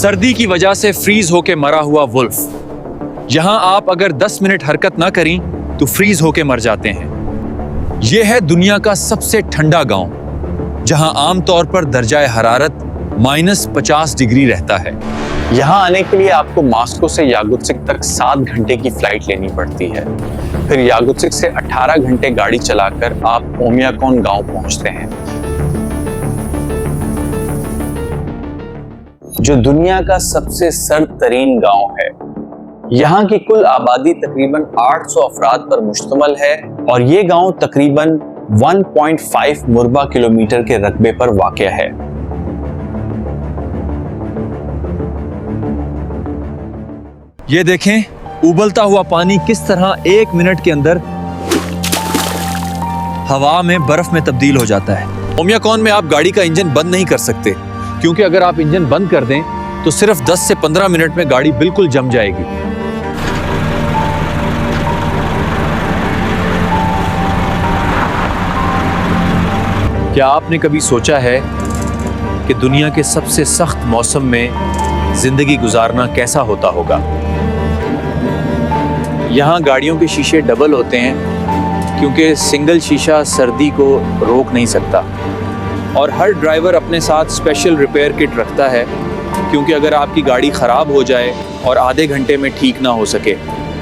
सर्दी की वजह से फ्रीज होके मरा हुआ वुल्फ। यहां आप अगर 10 मिनट हरकत ना करी तो फ्रीज होके मर जाते हैं। यह है दुनिया का सबसे ठंडा गांव, जहां आमतौर पर दर्जाए हरारत -50 डिग्री रहता है। यहाँ आने के लिए आपको मॉस्को से याकुत्स्क तक 7 घंटे की फ्लाइट लेनी पड़ती है। फिर याकुत्स्क से 18 घंटे गाड़ी चलाकर आप ओमियाकॉन गांव पहुंचते हैं, जो दुनिया का सबसे सर्द तरीन गांव है। यहाँ की कुल आबादी तकरीबन 800 अफराद पर मुश्तमल है और ये गांव तकरीबन 1.5 मुरबा किलोमीटर के रकबे पर वाक़ है। ये देखें उबलता हुआ पानी किस तरह 1 मिनट के अंदर हवा में बर्फ में तब्दील हो जाता है। ओमियाकॉन में आप गाड़ी का इंजन बंद नहीं कर सकते, क्योंकि अगर आप इंजन बंद कर दें तो सिर्फ 10 से 15 मिनट में गाड़ी बिल्कुल जम जाएगी। क्या आपने कभी सोचा है कि दुनिया के सबसे सख्त मौसम में जिंदगी गुजारना कैसा होता होगा? यहाँ गाड़ियों के शीशे डबल होते हैं, क्योंकि सिंगल शीशा सर्दी को रोक नहीं सकता। और हर ड्राइवर अपने साथ स्पेशल रिपेयर किट रखता है, क्योंकि अगर आपकी गाड़ी ख़राब हो जाए और आधे घंटे में ठीक ना हो सके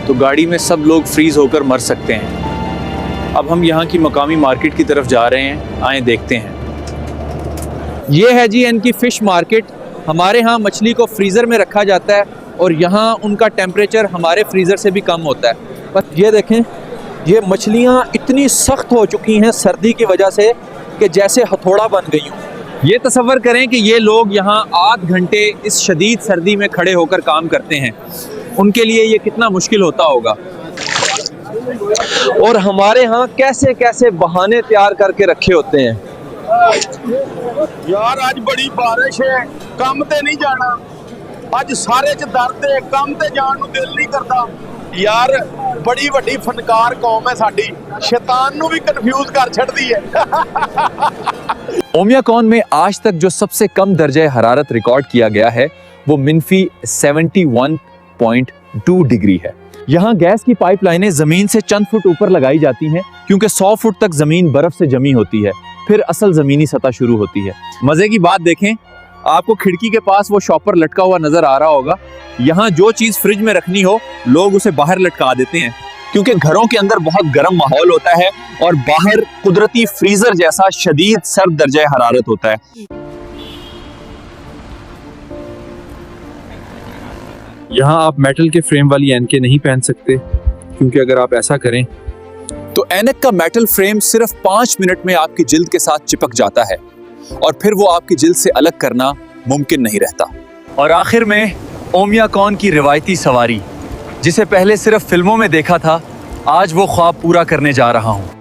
तो गाड़ी में सब लोग फ्रीज होकर मर सकते हैं। अब हम यहाँ की मकामी मार्केट की तरफ जा रहे हैं, आए देखते हैं। ये है जी इनकी फ़िश मार्केट। हमारे यहाँ मछली को फ्रीज़र में रखा जाता है और यहाँ उनका टेम्परेचर हमारे फ्रीज़र से भी कम होता है। बस ये देखें, ये मछलियाँ इतनी सख्त हो चुकी हैं सर्दी की वजह से कि जैसे हथौड़ा बन गई हूँ। ये तसव्वुर करें कि ये लोग यहाँ 8 घंटे इस शदीद सर्दी में खड़े होकर काम करते हैं। उनके लिए ये कितना मुश्किल होता होगा। और हमारे यहाँ कैसे कैसे बहाने तैयार करके रखे होते हैं। यार आज बड़ी बारिश है, काम ते नहीं जाना। आज सारे च दर्द है, काम ते जान नूं दिल नहीं करता। यार बड़ी वड्डी फनकार कौम है साडी, शैतान नूं भी कंफ्यूज कर छड़दी है। ओमियाकॉन में आज तक जो सबसे कम दर्जे हरारत रिकॉर्ड किया गया है वो -71.2 डिग्री है। यहाँ गैस की पाइपलाइनें जमीन से चंद फुट ऊपर लगाई जाती हैं, क्योंकि 100 फुट तक जमीन बर्फ से जमी होती है, फिर असल जमीनी सतह शुरू होती है। मजे की बात देखें, आपको खिड़की के पास वो शॉपर लटका हुआ नजर आ रहा होगा। यहाँ जो चीज फ्रिज में रखनी हो लोग उसे बाहर लटका देते हैं, क्योंकि घरों के अंदर बहुत गर्म माहौल होता है और बाहर कुदरती फ्रीजर जैसा शदीद सर्द दर्जे हरारत होता है। यहाँ आप मेटल के फ्रेम वाली ऐनकें नहीं पहन सकते, क्योंकि अगर आप ऐसा करें तो ऐनक का मेटल फ्रेम सिर्फ 5 मिनट में आपकी जिल्द के साथ चिपक जाता है और फिर वो आपकी जिल्द से अलग करना मुमकिन नहीं रहता। और आखिर में ओमियाकॉन की रिवायती सवारी, जिसे पहले सिर्फ फिल्मों में देखा था, आज वो ख्वाब पूरा करने जा रहा हूँ।